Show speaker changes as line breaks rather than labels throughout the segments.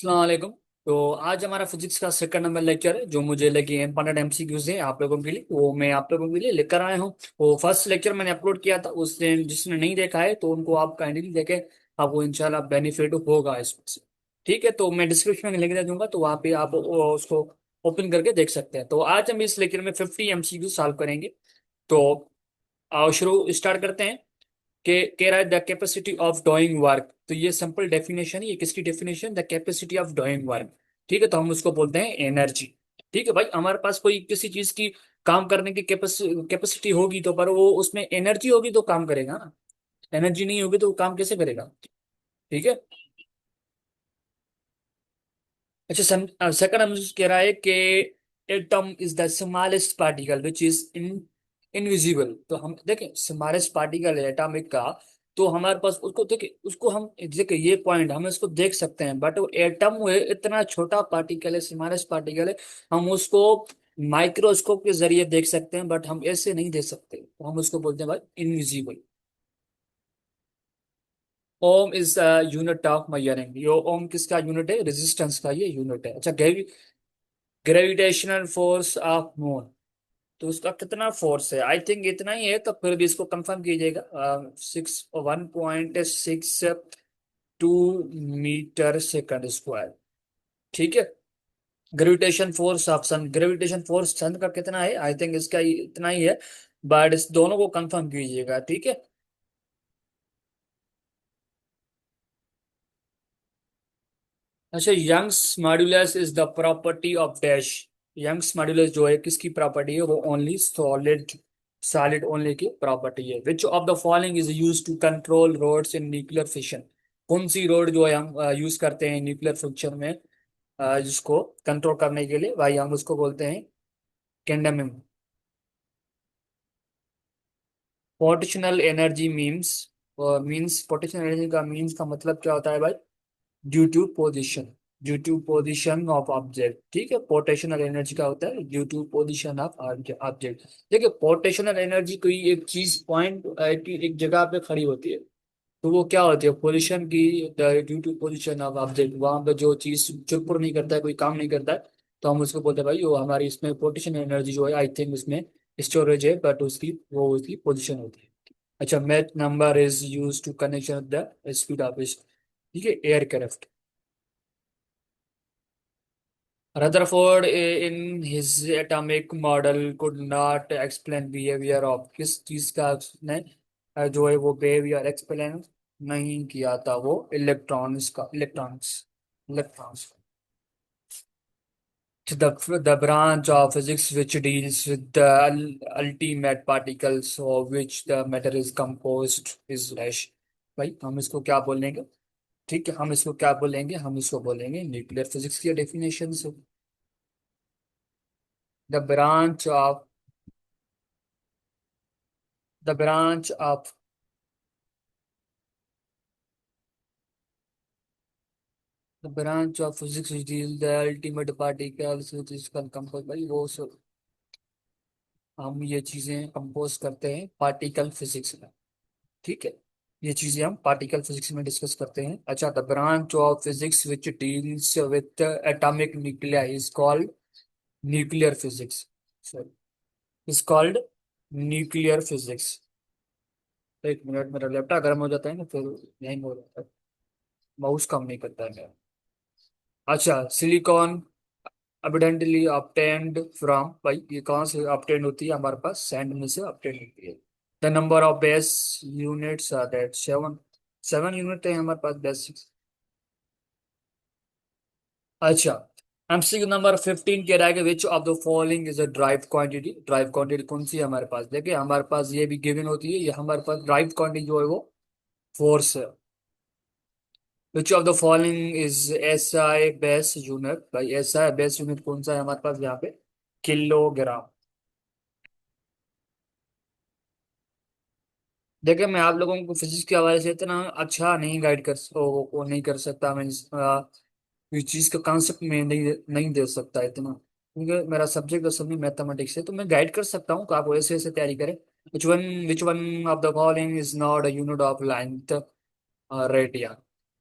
अस्सलाम वालेकुम। तो आज हमारा फिजिक्स का सेकंड नंबर लेक्चर है जो मुझे लगे इंपॉर्टेंट एमसीक्यूज हैं आप लोगों के लिए, वो मैं आप लोगों के लिए लेकर आया हूँ। वो फर्स्ट लेक्चर मैंने अपलोड किया था, उस दिन जिसने नहीं देखा है तो उनको आप काइंडली देखें, आपको इंशाल्लाह बेनिफिट होगा इसमें से। ठीक है, तो मैं डिस्क्रिप्शन में लिंक दे दूंगा, तो वहाँ पे आप उसको ओपन करके देख सकते हैं। तो आज हम इस लेक्चर में 50 एमसीक्यू सॉल्व करेंगे। तो आओ शुरू स्टार्ट करते हैं। के कह रहा है the capacity of doing work. तो ये सिंपल डेफिनेशन है, ये किसकी definition? The capacity of doing work. ठीक है, तो हम उसको बोलते हैं एनर्जी। ठीक है भाई, हमारे पास कोई किसी चीज की काम करने की कैपेसिटी होगी तो, पर वो उसमें एनर्जी होगी तो काम करेगा ना। एनर्जी नहीं होगी तो वो काम कैसे करेगा? ठीक है। अच्छा, सेकंड हम कह रहा है कि atom is the smallest particle which is invisible. तो हम देखें स्मॉलेस्ट पार्टिकल है एटॉमिक का, तो हमारे पास उसको देखिए, उसको हम देखिए ये पॉइंट हम इसको देख सकते हैं, बट वो एटम वो इतना छोटा पार्टिकल है, स्मॉलेस्ट पार्टिकल है। हम उसको माइक्रोस्कोप के जरिए देख सकते हैं, बट हम ऐसे नहीं देख सकते, तो हम उसको बोलते हैं भाई invisible. Ohm is unit of measuring. यो ओम किसका यूनिट है? रेजिस्टेंस का ये यूनिट है। अच्छा, ग्रेविटेशनल फोर्स ऑफ मून, तो उसका कितना फोर्स है? आई थिंक इतना ही है, तो फिर भी इसको कंफर्म कीजिएगा। 1.62 मीटर सेकंड स्क्वायर। ठीक है। Gravitation force of sun, gravitation force sun का कितना है? आई थिंक इसका इतना ही है, बट इस दोनों को कंफर्म कीजिएगा। ठीक है। अच्छा, Young's modulus is the property of dash. Young's modulus जो है किसकी प्रॉपर्टी है? वो ओनली सॉलिड, सॉलिड ओनली की प्रॉपर्टी है। Which of the following is use to control rods in nuclear fission. कौन सी रोड जो है हम यूज करते हैं न्यूक्लियर फिशन में, जिसको कंट्रोल करने के लिए भाई हम उसको बोलते हैं cadmium. Potential energy means, means potential energy का मीन्स का मतलब क्या होता है भाई? Due to position, due to position of object. ठीक है, पोटेंशियल एनर्जी का होता है due to position of object. देखिए पोटेंशियल एनर्जी कोई एक चीज पॉइंट एक जगह पे खड़ी होती है, तो वो क्या होती है? पोजिशन की, due to position of object. वहां पे जो चीज चुरपुर नहीं करता है, कोई काम नहीं करता है, तो हम उसको बोलते हैं भाई वो हमारी इसमें पोटेंशियल एनर्जी जो है, आई थिंक उसमें स्टोरेज है, बट उसकी वो उसकी पोजिशन होती है। अच्छा, Mach number is use to connection the speed of, ठीक है, aircraft. Rutherford in his atomic model could not explain behavior of, किस चीज का उसने जो है वो बिहेवियर एक्सप्लेन नहीं किया था? वो इलेक्ट्रॉन्स का, electrons. The branch of physics which deals with the ultimate particles of which the matter is composed is dash। भाई हम इसको क्या बोलेंगे? ठीक है, हम इसको क्या बोलेंगे? हम इसको बोलेंगे न्यूक्लियर फिजिक्स की डेफिनेशन से। The branch of, the branch of, the branch of physics which deals the ultimate particles which is composed भाई वो सब हम ये चीजें कंपोज करते हैं पार्टिकल फिजिक्स में। ठीक है, ये चीजें हम पार्टिकल फिजिक्स में डिस्कस करते हैं। अच्छा, the branch of physics which deals with atomic nuclei is called nuclear physics. Sorry, is called nuclear physics. एक मिनट, मेरा लैपटॉप गर्म हो जाता है ना, फिर हैंग हो जाता है, माउस काम नहीं करता है मेरा। अच्छा, सिलिकॉन अबिडेंटली ऑब्टेन्ड फ्रॉम, भाई ये कहाँ से ऑब्टेन्ड होती है? हमारे पास सैंड में से ऑब्टेन्ड होती है। The number of base units are that seven, seven unit है हमारे पास बेसिक्स। अच्छा, एमसीक्यू नंबर 15 कह रहा है कि which of the following is a derived quantity. Derived quantity कौन सी है हमारे पास? देखिए हमारे पास ये भी गिवन होती है, ये हमारे पास ड्राइव क्वांटिटी जो है वो फोर्स है। Which of the following is S I base unit. भाई एस आई बेस यूनिट कौन सा है हमारे पास यहाँ पे? किलोग्राम। देखिए मैं आप लोगों को फिजिक्स के हवाले से इतना अच्छा नहीं गाइड कर वो नहीं कर सकता मैं इस चीज का कॉन्सेप्ट में नहीं नहीं दे सकता इतना, क्योंकि मेरा सब्जेक्ट असल में मैथमेटिक्स है। तो मैं गाइड कर सकता हूँ कि आप वैसे ऐसे तैयारी करें। Which one of the following is not a unit of length? Radian.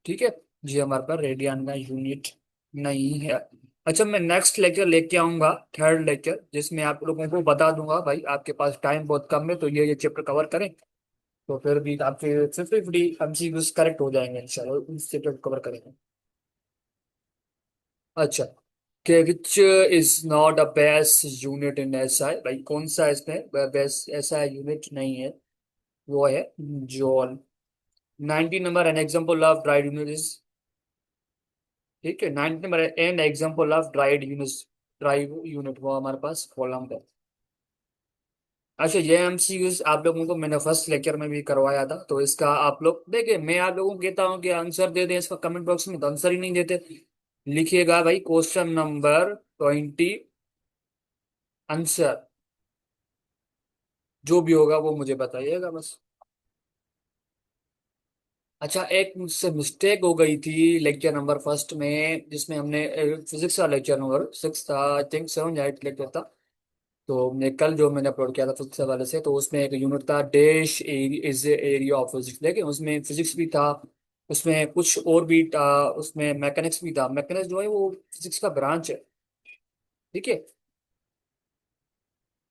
ठीक है जी, हमारे पास रेडियन का यूनिट नहीं है। अच्छा, मैं नेक्स्ट लेक्चर लेके आऊंगा, थर्ड लेक्चर, जिसमें आप लोगों को बता दूंगा भाई, आपके पास टाइम बहुत कम है तो ये चैप्टर कवर करें। तो फिर भी आपके 50-50 एमसीक्यूज करेक्ट हो जाएंगे इंशाल्लाह, इस चैप्टर को कवर करेंगे। अच्छा, के which is not a base unit in SI, भाई कौन सा इसमें बेस एसआई यूनिट नहीं है? वो है जॉल। 19 number an example of dried unit is, ठीक है, 19 number an example of dried unit, drive unit वो हमारे पास कॉलम है। अच्छा, ये एमसीक्यूज आप लोगों को मैंने फर्स्ट लेक्चर में भी करवाया था, तो इसका आप लोग देखिए, मैं आप लोगों को कहता हूँ कि आंसर दे दें इसका कमेंट बॉक्स में, तो आंसर ही नहीं देते। लिखिएगा भाई क्वेश्चन नंबर 20, आंसर जो भी होगा वो मुझे बताइएगा बस। अच्छा, एक मुझसे मिस्टेक हो गई थी लेक्चर नंबर फर्स्ट में, जिसमें हमने फिजिक्स का लेक्चर नंबर 6 था, आई थिंक 7 या 8 लेक्चर था। तो मैं कल जो मैंने अपलोड किया था फिजिक्स वाले से, तो उसमें एक यूनिट था dash is area of physics, लेकिन उसमें फिजिक्स भी था, उसमें कुछ और भी था, उसमें मैकेनिक्स भी था। मैकेनिक्स जो है वो फिजिक्स का ब्रांच है, ठीक है।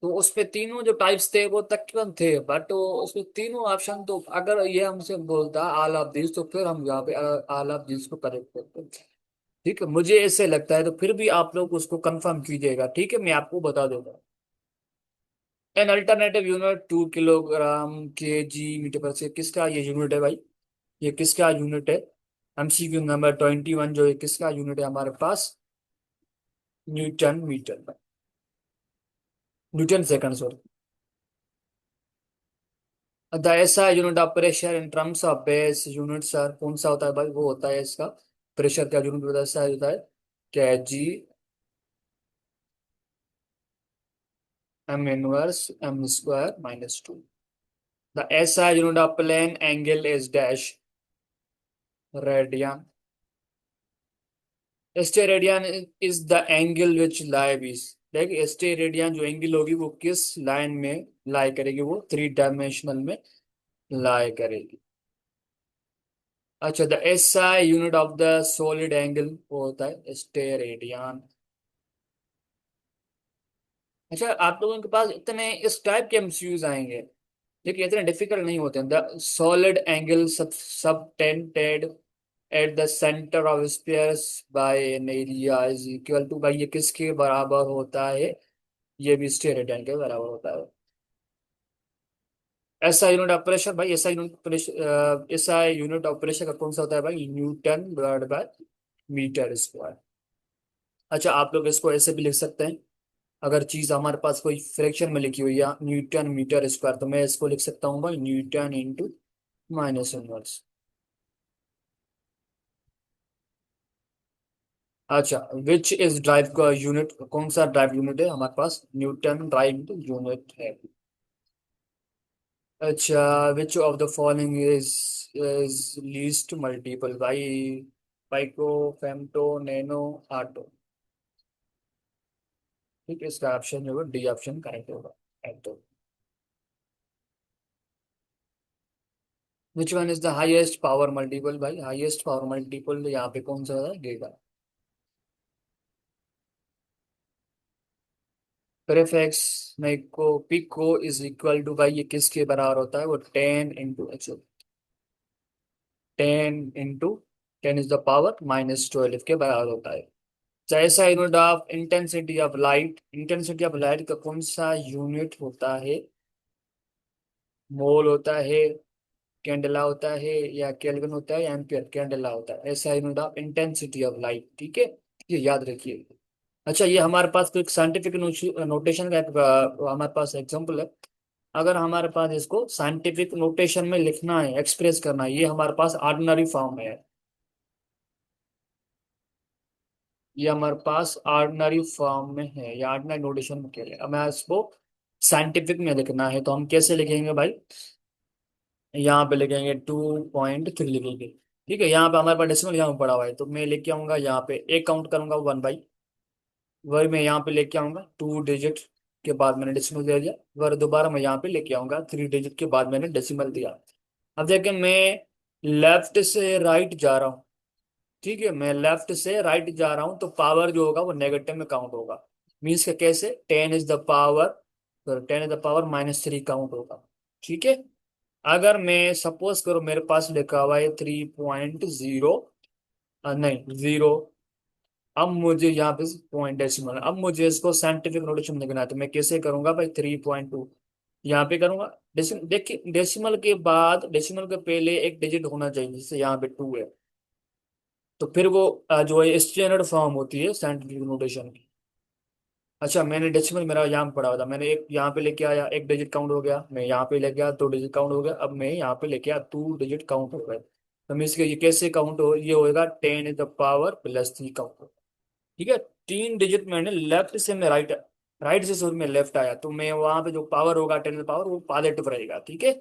तो उसपे तीनों जो टाइप्स थे वो तकरीबन थे, बट उसमें तीनों ऑप्शन, तो अगर ये हमसे बोलता ऑल ऑफ दिस, तो फिर हम यहाँ पे ऑल ऑफ दिस को करेक्ट करते हैं। ठीक है, मुझे ऐसे लगता है, तो फिर भी आप लोग उसको कंफर्म कीजिएगा, ठीक है, मैं आपको बता दूंगा। एन अल्टरनेटिव यूनिट 2 किलोग्राम के जी मीटर पर से, किसका ये यूनिट है भाई? ये किसका यूनिट है? एमसीक्यू नंबर 21 जो है, किसका यूनिट है हमारे पास? Newton metre, newton second sorry. The SI unit of pressure in terms of base unit sir कौन सा होता है भाई? वो होता है इसका प्रेशर का यूनिट होता है, ऐसा होता है KG M inverse M square -2। The SI unit of plane angle is dash, radian. Steradian is the angle which lie बीस, देखिए स्टेरेडियन जो एंगल होगी वो किस लाइन में लाई करेगी? वो 3 डायमेंशनल में लाई करेगी। अच्छा, the SI unit of the solid angle वो होता है स्टेरेडियन। अच्छा, आप लोगों के पास इतने इस टाइप के एमसीक्यूज आएंगे, देखिए इतने डिफिकल्ट नहीं होते हैं। The solid angle sub subtended at the centre of spheres by an area is equal to, भाई ये किसके बराबर होता है? ये भी स्टेरेडियन के बराबर होता है। ऐसा यूनिट ऑफ प्रेशर भाई, ऐसा यूनिट प्रेशर, ऐसा यूनिट ऑफ प्रेशर का कौन सा होता है भाई? Newton divide by metre square. अच्छा, आप लोग इसको ऐसे भी लिख सकते हैं, अगर चीज हमारे पास कोई फ्रैक्शन में लिखी हुई है न्यूटन मीटर स्क्वायर, तो मैं इसको लिख सकता हूँ भाई न्यूटन इंटू माइनस इनवर्स। अच्छा, विच इज ड्राइव का यूनिट, कौन सा ड्राइव यूनिट है हमारे पास? न्यूटन ड्राइव यूनिट है। अच्छा, which of the following is least multiple by? Pico, femto, nano, atto. ठीक है, इसका ऑप्शन जो है डी ऑप्शन करेक्ट होगा, atto. Which one is the highest power multiple भाई? हाईएस्ट पावर मल्टीपल यहाँ पे कौन सा है? गीगा। प्रेफिक्स में को पिको इज इक्वल टू, भाई ये किसके बराबर होता है? वो 10 इज द पावर -12 के बराबर होता है। जैसा unit of intensity of light, intensity of light का कौन सा यूनिट होता है? मोल होता है, कैंडला होता है, या केल्विन होता है, या एम्पियर? कैंडला होता है। ऐसा unit of intensity of light, ठीक है, ये याद रखिए। अच्छा, ये हमारे पास तो एक साइंटिफिक नोटेशन का एक हमारे पास एग्जांपल है। अगर हमारे पास इसको साइंटिफिक नोटेशन में लिखना है, एक्सप्रेस करना है, ये हमारे पास ऑर्डिनरी फॉर्म में है। ये हमारे पास ऑर्डिनरी फॉर्म में है, या ऑर्डिनरी नोटेशन में क्या है? हमें इसको साइंटिफिक में लिखना है, तो हम कैसे लिखेंगे भाई? यहाँ पे लिखेंगे 2.3 लिखेंगे, ठीक है। यहाँ पे हमारे पास डेसिमल यहाँ पड़ा हुआ है, तो मैं लेके आऊंगा यहाँ पे एक काउंट करूंगा 1/, वही मैं यहाँ पे लेके आऊंगा 2 डिजिट के बाद मैंने डेसिमल दे दिया, वह दोबारा मैं यहाँ पे लेके आऊंगा 3 डिजिट के बाद मैंने डेसिमल दिया। अब देखिए, मैं लेफ्ट से राइट जा रहा हूँ, ठीक है, मैं लेफ्ट से राइट जा रहा हूँ तो पावर जो होगा वो नेगेटिव में काउंट होगा। मीन्स का कैसे, 10 इज द पावर -3 काउंट होगा। ठीक है। अगर मैं सपोज करो मेरे पास लिखा हुआ है 3.0, नहीं 0। अब मुझे यहाँ पे पॉइंट डेसिमल, अब मुझे इसको साइंटिफिक नोटेशन लिखना है तो मैं कैसे करूंगा भाई, 3.2 यहाँ पे करूंगा। देखिए डेसिमल के बाद, डेसिमल के पहले एक डिजिट होना चाहिए, जैसे यहाँ पे 2 है। तो फिर वो जो है स्टैंडर्ड फॉर्म होती है साइंटिफिक नोटेशन की। अच्छा, मैंने डेसिमल मेरा यहाँ पे पढ़ा हुआ था, मैंने एक यहाँ पे लेके आया, एक डिजिट काउंट हो गया, मैं यहाँ पे लेके गया 2 डिजिट काउंट हो गया, अब मैं यहाँ पे लेके आया 2 डिजिट काउंट हो गए। तो मैं इसके ये कैसे काउंट हो, ये होएगा 10 इज द पावर +3 काउंट होगा। ठीक है। 3 डिजिट मैंने लेफ्ट से मैं राइट, राइट से शुरू में लेफ्ट आया तो मैं वहां पे जो पावर होगा 10 पावर वो पॉजिटिव रहेगा। ठीक है।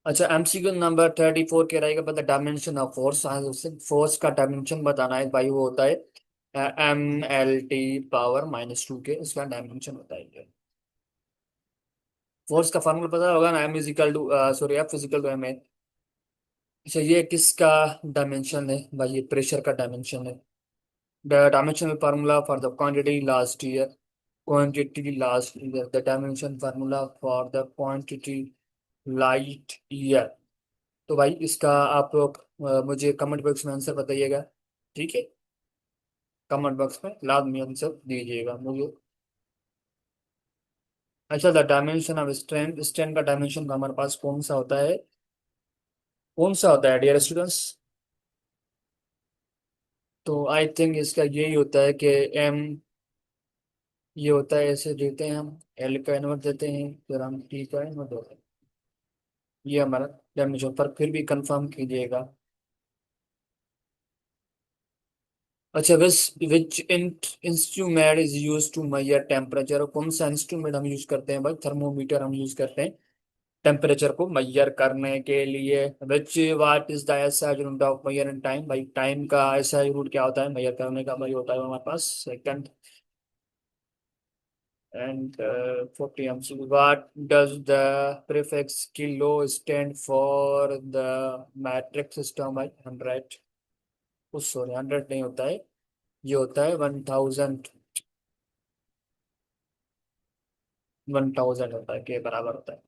अच्छा, MCक्यू नंबर 34 कह रहेगा बता डायमेंशन ऑफ फोर्स। फोर्स का डायमेंशन बताना है भाई, वो होता है MLT⁻², के इसका डायमेंशन होता है ये। फोर्स का फार्मूला पता होगा ना, F=M। अच्छा, ये किसका डायमेंशन है भाई, ये प्रेशर का डायमेंशन है। The dimensional formula for the quantity last year, quantity last year, the dimension formula for the quantity light year। तो भाई इसका आप लोग मुझे कमेंट बॉक्स में आंसर बताइएगा। ठीक है। कमेंट बॉक्स में लाजमी आंसर दीजिएगा मुझे। अच्छा, the dimension of strength, strength का डायमेंशन हमारे पास कौन सा होता है, कौन सा होता है डियर स्टूडेंट्स। तो आई थिंक इसका यही होता है कि एम, ये होता है, ऐसे देते हैं हम, एल का इन्वर्स देते हैं फिर हम टी का इन्वर्स देते हैं। ये हमारा डायमेंशन, पर फिर भी कंफर्म कीजिएगा। अच्छा, which instrument is use to measure temperature, कौन सा इंस्ट्रूमेंट हम यूज करते हैं भाई, थर्मोमीटर हम यूज करते हैं टेम्परेचर को मेजर करने के लिए। Which what is the SI unit of measure in time, भाई टाइम का एसआई यूनिट क्या होता है मेजर करने का, भाई होता है हमारे पास second. And 40 what does the prefix kilo stand for the metric system, भाई 100। उस सॉरी 100 नहीं होता है, ये होता है 1000। 1000 होता है, के बराबर होता है।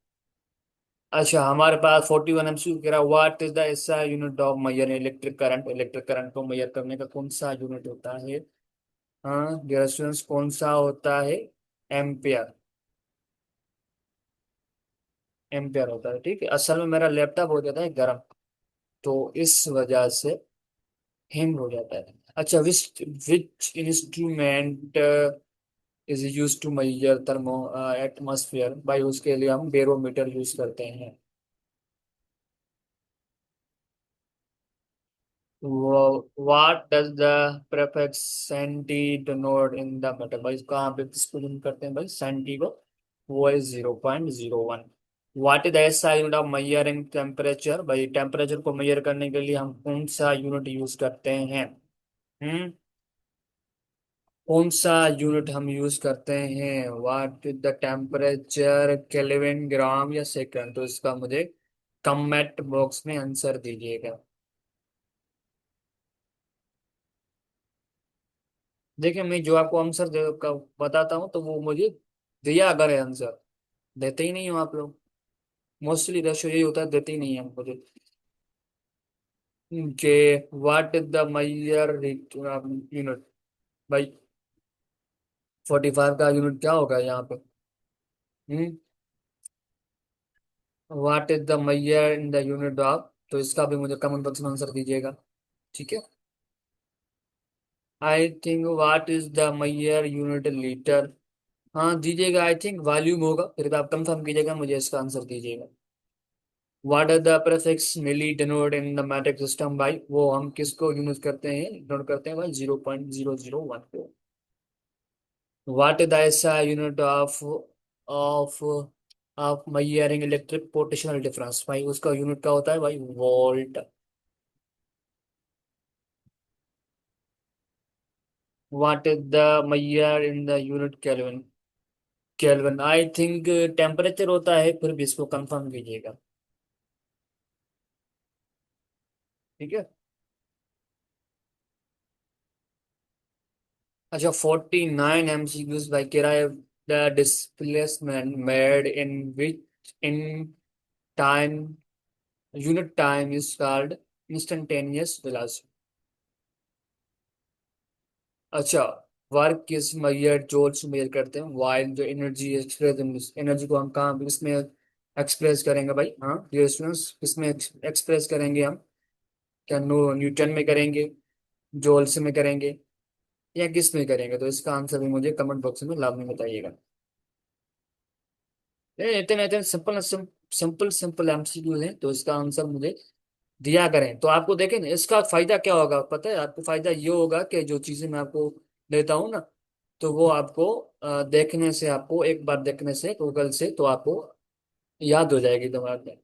अच्छा, हमारे पास 41 MCक्यू कह रहा what is the SI unit of measure electric current, electric current को मेजर करने का कौन सा यूनिट होता है। हाँ डियर स्टूडेंट्स, कौन सा होता है, एम्पियर। एम्पियर होता है। ठीक है, असल में मेरा लैपटॉप हो जाता है गर्म, तो इस वजह से हैंग हो जाता है। अच्छा, which which instrument is use to measure thermo atmosphere, भाई उसके लिए हम बैरोमीटर यूज करते हैं। What does the prefix centi denote in the metal, भाई कहाँ पे किसको डिनोट करते हैं भाई, सेंटी को। वो है 0.01। What is the SI unit of measuring temperature, भाई टेम्परेचर को मेजर करने के लिए हम कौन सा यूनिट यूज करते हैं। हम्म कौन सा यूनिट हम यूज करते हैं, what is the temperature, kelvin, gram या सेकंड। तो इसका मुझे कमेंट बॉक्स में आंसर दीजिएगा। देखिए, मैं जो आपको आंसर बताता हूँ तो वो मुझे दिया अगर है आंसर, देते ही नहीं हो आप लोग। मोस्टली रेशो यही होता है, देते ही नहीं है मुझे। के what is the major unit, भाई 45 का यूनिट क्या होगा यहाँ पे। Hmm what is the major in the unit of, तो इसका भी मुझे कमेंट बॉक्स में आंसर दीजिएगा। ठीक है। I think what is the major unit litre, हाँ दीजिएगा, आई थिंक वॉल्यूम होगा, फिर भी आप कंफर्म कीजिएगा, मुझे इसका आंसर दीजिएगा। What are the prefix milli denote in the metric system, भाई वो हम किसको यूज करते हैं, डिनोट करते हैं भाई 0.001 को। What is the SI unit of of measuring electric potential difference, भाई उसका यूनिट क्या होता है भाई, volt. What is the measure in the unit kelvin, kelvin I think temperature होता है, फिर भी इसको कंफर्म कीजिएगा। ठीक है। अच्छा, 49 MCQs by Kira, the displacement made in which in time unit time is called instantaneous velocity। अच्छा, वर्क किस मेजर जूल से मेजर करते हैं, वाइल जो एनर्जी एक्सप्रेस, एनर्जी को हम कहाँ इसमें एक्सप्रेस करेंगे भाई, हाँ डियर स्टूडेंट्स, किसमें एक्सप्रेस करेंगे हम? क्या न्यूटन में करेंगे, जूल्स में करेंगे, या किस में करेंगे? तो इसका आंसर भी मुझे कमेंट बॉक्स में लाजमी बताइएगा। इतने इतने सिंपल सिंपल सिंपल एमसीक्यूज हैं, तो इसका आंसर मुझे दिया करें। तो आपको देखें ना, इसका फायदा क्या होगा पता है आपको? फायदा ये होगा कि जो चीजें मैं आपको देता हूँ ना, तो वो आपको देखने से, आपको एक बार देखने से गूगल से, तो आपको याद हो जाएगी दिमाग में।